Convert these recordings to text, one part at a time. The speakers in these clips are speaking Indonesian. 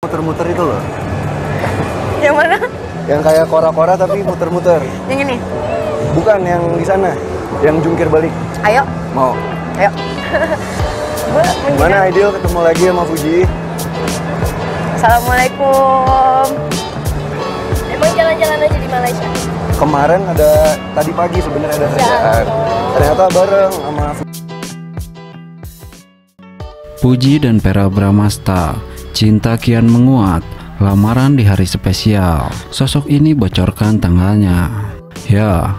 muter-muter itu loh. Yang mana? Yang kayak kora-kora tapi muter-muter. Yang ini? Bukan, yang di sana. Yang jungkir balik. Ayo. Mau. Ayo. Gimana Aidil ketemu lagi sama Fuji? Assalamualaikum. Emang jalan-jalan aja di Malaysia? Kemarin tadi pagi sebenarnya ada kerjaan. Ternyata bareng sama Puji dan Vera Bramasta, cinta kian menguat, lamaran di hari spesial. Sosok ini bocorkan tanggalnya. Ya,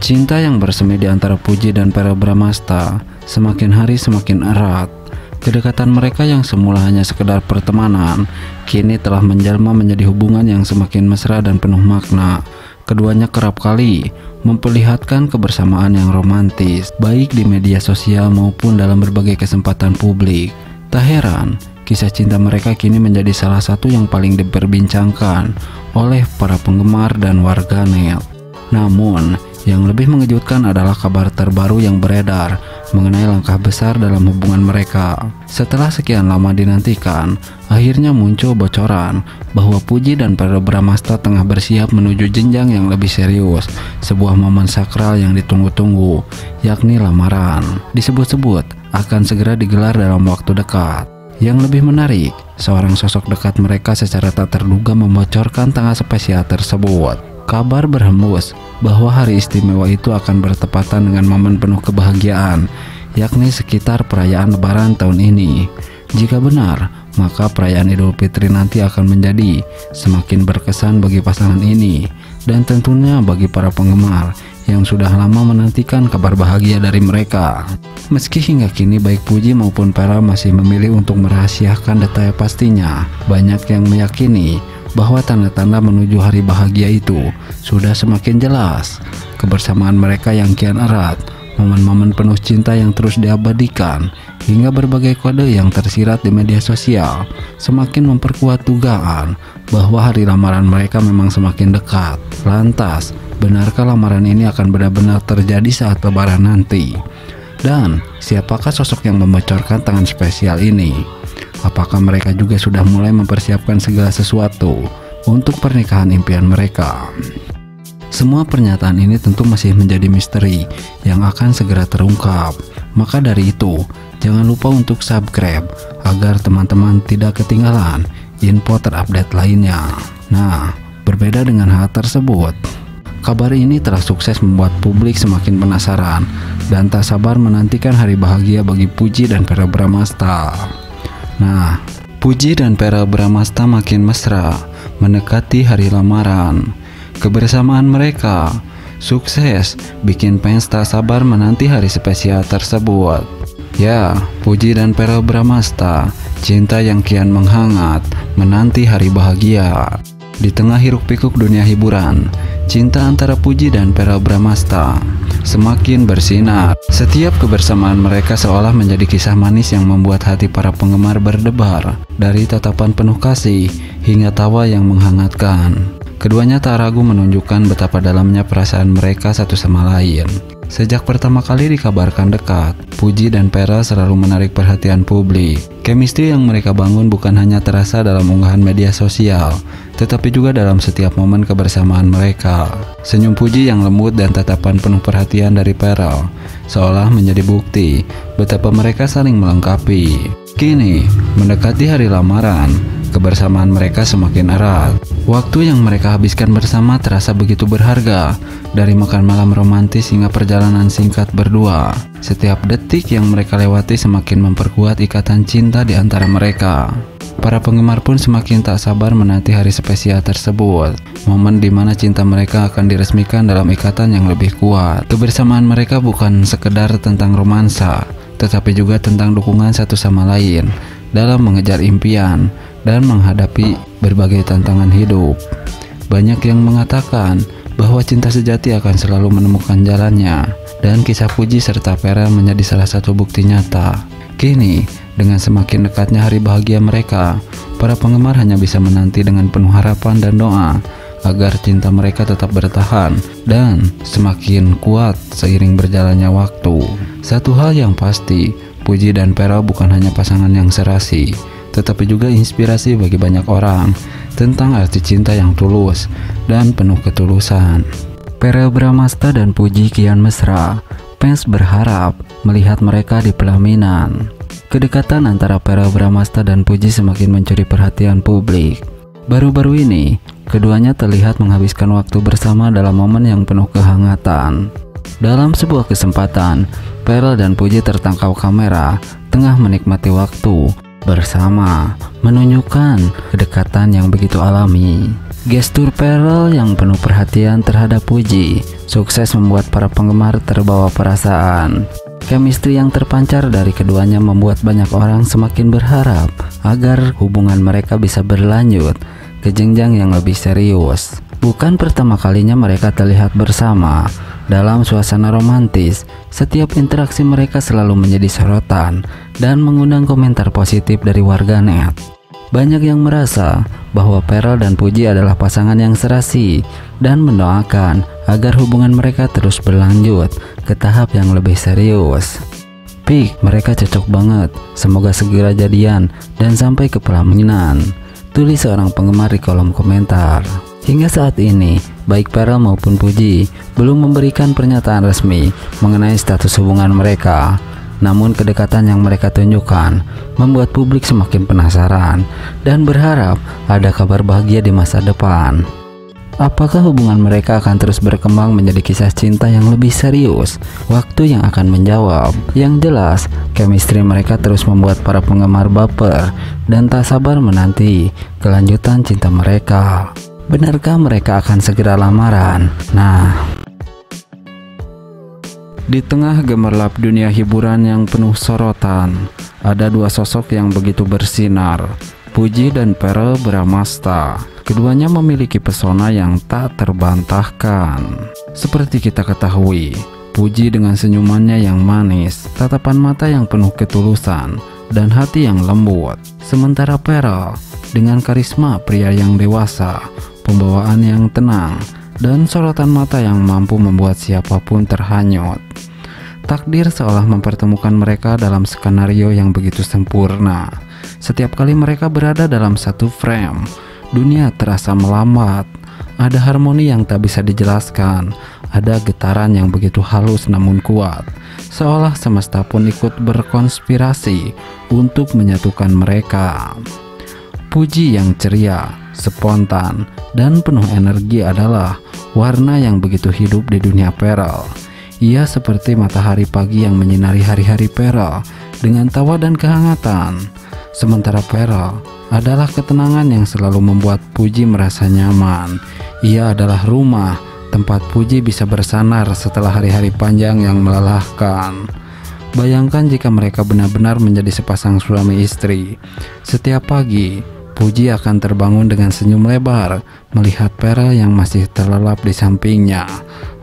cinta yang bersemi di antara Puji dan Vera Bramasta semakin hari semakin erat. Kedekatan mereka yang semula hanya sekedar pertemanan, kini telah menjelma menjadi hubungan yang semakin mesra dan penuh makna. Keduanya kerap kali memperlihatkan kebersamaan yang romantis, baik di media sosial maupun dalam berbagai kesempatan publik. Tak heran, kisah cinta mereka kini menjadi salah satu yang paling diperbincangkan oleh para penggemar dan warganet. Namun, yang lebih mengejutkan adalah kabar terbaru yang beredar mengenai langkah besar dalam hubungan mereka. Setelah sekian lama dinantikan, akhirnya muncul bocoran bahwa Puji dan Vera Bramasta tengah bersiap menuju jenjang yang lebih serius, sebuah momen sakral yang ditunggu-tunggu, yakni lamaran. Disebut-sebut akan segera digelar dalam waktu dekat. Yang lebih menarik, seorang sosok dekat mereka secara tak terduga membocorkan tanggal spesial tersebut. Kabar berhembus bahwa hari istimewa itu akan bertepatan dengan momen penuh kebahagiaan, yakni sekitar perayaan Lebaran tahun ini. Jika benar, maka perayaan Idul Fitri nanti akan menjadi semakin berkesan bagi pasangan ini, dan tentunya bagi para penggemar yang sudah lama menantikan kabar bahagia dari mereka. Meski hingga kini baik Puji maupun Vera masih memilih untuk merahasiakan detail pastinya, banyak yang meyakini bahwa tanda-tanda menuju hari bahagia itu sudah semakin jelas. Kebersamaan mereka yang kian erat, momen-momen penuh cinta yang terus diabadikan, hingga berbagai kode yang tersirat di media sosial semakin memperkuat dugaan bahwa hari lamaran mereka memang semakin dekat. Lantas, benarkah lamaran ini akan benar-benar terjadi saat Lebaran nanti? Dan siapakah sosok yang membocorkan tangan spesial ini? Apakah mereka juga sudah mulai mempersiapkan segala sesuatu untuk pernikahan impian mereka? Semua pernyataan ini tentu masih menjadi misteri yang akan segera terungkap. Maka dari itu, jangan lupa untuk subscribe agar teman-teman tidak ketinggalan info terupdate lainnya. Nah, berbeda dengan hal tersebut, kabar ini telah sukses membuat publik semakin penasaran dan tak sabar menantikan hari bahagia bagi Puji dan Vera Bramasta. Nah, Puji dan Vera Bramasta makin mesra mendekati hari lamaran. Kebersamaan mereka sukses bikin fans tak sabar menanti hari spesial tersebut. Ya, Puji dan Vera Bramasta, cinta yang kian menghangat menanti hari bahagia. Di tengah hiruk-pikuk dunia hiburan, cinta antara Puji dan Vera Bramasta semakin bersinar. Setiap kebersamaan mereka seolah menjadi kisah manis yang membuat hati para penggemar berdebar, dari tatapan penuh kasih hingga tawa yang menghangatkan. Keduanya tak ragu menunjukkan betapa dalamnya perasaan mereka satu sama lain. Sejak pertama kali dikabarkan dekat, Puji dan Vera selalu menarik perhatian publik. Chemistry yang mereka bangun bukan hanya terasa dalam unggahan media sosial, tetapi juga dalam setiap momen kebersamaan mereka. Senyum Puji yang lembut dan tatapan penuh perhatian dari Vera seolah menjadi bukti betapa mereka saling melengkapi. Kini, mendekati hari lamaran, kebersamaan mereka semakin erat. Waktu yang mereka habiskan bersama terasa begitu berharga, dari makan malam romantis hingga perjalanan singkat berdua. Setiap detik yang mereka lewati semakin memperkuat ikatan cinta di antara mereka. Para penggemar pun semakin tak sabar menanti hari spesial tersebut, momen di mana cinta mereka akan diresmikan dalam ikatan yang lebih kuat. Kebersamaan mereka bukan sekedar tentang romansa, tetapi juga tentang dukungan satu sama lain dalam mengejar impian dan menghadapi berbagai tantangan hidup. Banyak yang mengatakan bahwa cinta sejati akan selalu menemukan jalannya, dan kisah Puji serta Vera menjadi salah satu bukti nyata. Kini, dengan semakin dekatnya hari bahagia mereka, para penggemar hanya bisa menanti dengan penuh harapan dan doa agar cinta mereka tetap bertahan dan semakin kuat seiring berjalannya waktu. Satu hal yang pasti, Puji dan Vera bukan hanya pasangan yang serasi, tetapi juga inspirasi bagi banyak orang tentang arti cinta yang tulus dan penuh ketulusan. Verrell Bramasta dan Puji kian mesra. Fans berharap melihat mereka di pelaminan. Kedekatan antara Verrell Bramasta dan Puji semakin mencuri perhatian publik. Baru-baru ini, keduanya terlihat menghabiskan waktu bersama dalam momen yang penuh kehangatan. Dalam sebuah kesempatan, Verrell dan Puji tertangkap kamera tengah menikmati waktu bersama, menunjukkan kedekatan yang begitu alami. Gestur Verrell yang penuh perhatian terhadap Puji sukses membuat para penggemar terbawa perasaan. Chemistry yang terpancar dari keduanya membuat banyak orang semakin berharap agar hubungan mereka bisa berlanjut ke jenjang yang lebih serius. Bukan pertama kalinya mereka terlihat bersama dalam suasana romantis. Setiap interaksi mereka selalu menjadi sorotan dan mengundang komentar positif dari warganet. Banyak yang merasa bahwa Verrell dan Puji adalah pasangan yang serasi dan mendoakan agar hubungan mereka terus berlanjut ke tahap yang lebih serius. Pik, mereka cocok banget, semoga segera jadian dan sampai ke pelaminan, tulis seorang penggemar di kolom komentar. Hingga saat ini, baik Verrell maupun Puji belum memberikan pernyataan resmi mengenai status hubungan mereka. Namun kedekatan yang mereka tunjukkan membuat publik semakin penasaran dan berharap ada kabar bahagia di masa depan. Apakah hubungan mereka akan terus berkembang menjadi kisah cinta yang lebih serius? Waktu yang akan menjawab. Yang jelas, chemistry mereka terus membuat para penggemar baper dan tak sabar menanti kelanjutan cinta mereka. Benarkah mereka akan segera lamaran? Di tengah gemerlap dunia hiburan yang penuh sorotan, ada dua sosok yang begitu bersinar, Puji dan Verrell Bramasta. Keduanya memiliki pesona yang tak terbantahkan. Seperti kita ketahui, Puji dengan senyumannya yang manis, tatapan mata yang penuh ketulusan, dan hati yang lembut. Sementara Verrell dengan karisma pria yang dewasa, pembawaan yang tenang, dan sorotan mata yang mampu membuat siapapun terhanyut. Takdir seolah mempertemukan mereka dalam skenario yang begitu sempurna. Setiap kali mereka berada dalam satu frame, dunia terasa melambat. Ada harmoni yang tak bisa dijelaskan, ada getaran yang begitu halus namun kuat, seolah semesta pun ikut berkonspirasi untuk menyatukan mereka. Puji yang ceria, spontan, dan penuh energi adalah warna yang begitu hidup di dunia Verrell. Ia seperti matahari pagi yang menyinari hari-hari Verrell dengan tawa dan kehangatan. Sementara Verrell adalah ketenangan yang selalu membuat Puji merasa nyaman. Ia adalah rumah tempat Puji bisa bersandar setelah hari-hari panjang yang melelahkan. Bayangkan jika mereka benar-benar menjadi sepasang suami istri. Setiap pagi, Puji akan terbangun dengan senyum lebar melihat Verrell yang masih terlelap di sampingnya,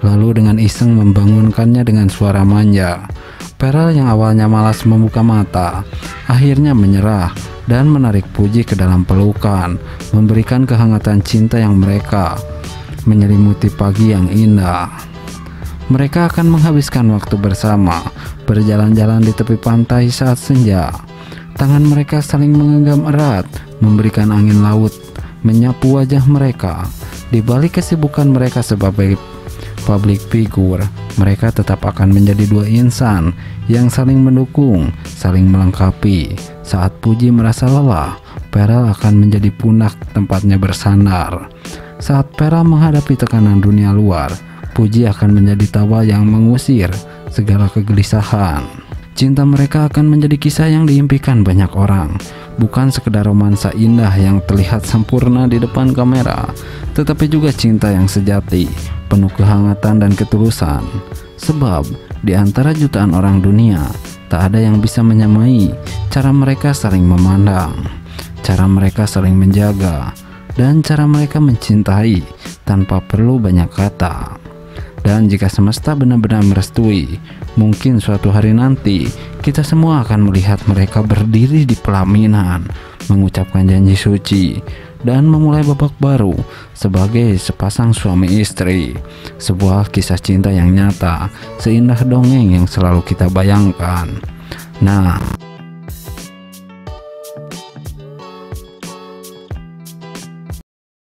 lalu dengan iseng membangunkannya dengan suara manja. Verrell yang awalnya malas membuka mata, akhirnya menyerah dan menarik Puji ke dalam pelukan, memberikan kehangatan cinta yang mereka menyelimuti pagi yang indah. Mereka akan menghabiskan waktu bersama, berjalan-jalan di tepi pantai saat senja. Tangan mereka saling menggenggam erat, memberikan angin laut menyapu wajah mereka. Di balik kesibukan mereka sebagai public figure, mereka tetap akan menjadi dua insan yang saling mendukung, saling melengkapi. Saat Puji merasa lelah, Verrell akan menjadi punak tempatnya bersandar. Saat Verrell menghadapi tekanan dunia luar, Puji akan menjadi tawa yang mengusir segala kegelisahan. Cinta mereka akan menjadi kisah yang diimpikan banyak orang, bukan sekedar romansa indah yang terlihat sempurna di depan kamera, tetapi juga cinta yang sejati, penuh kehangatan dan ketulusan. Sebab di antara jutaan orang dunia, tak ada yang bisa menyamai cara mereka saling memandang, cara mereka saling menjaga, dan cara mereka mencintai tanpa perlu banyak kata. Dan jika semesta benar-benar merestui, mungkin suatu hari nanti kita semua akan melihat mereka berdiri di pelaminan, mengucapkan janji suci, dan memulai babak baru sebagai sepasang suami istri. Sebuah kisah cinta yang nyata, seindah dongeng yang selalu kita bayangkan. Nah,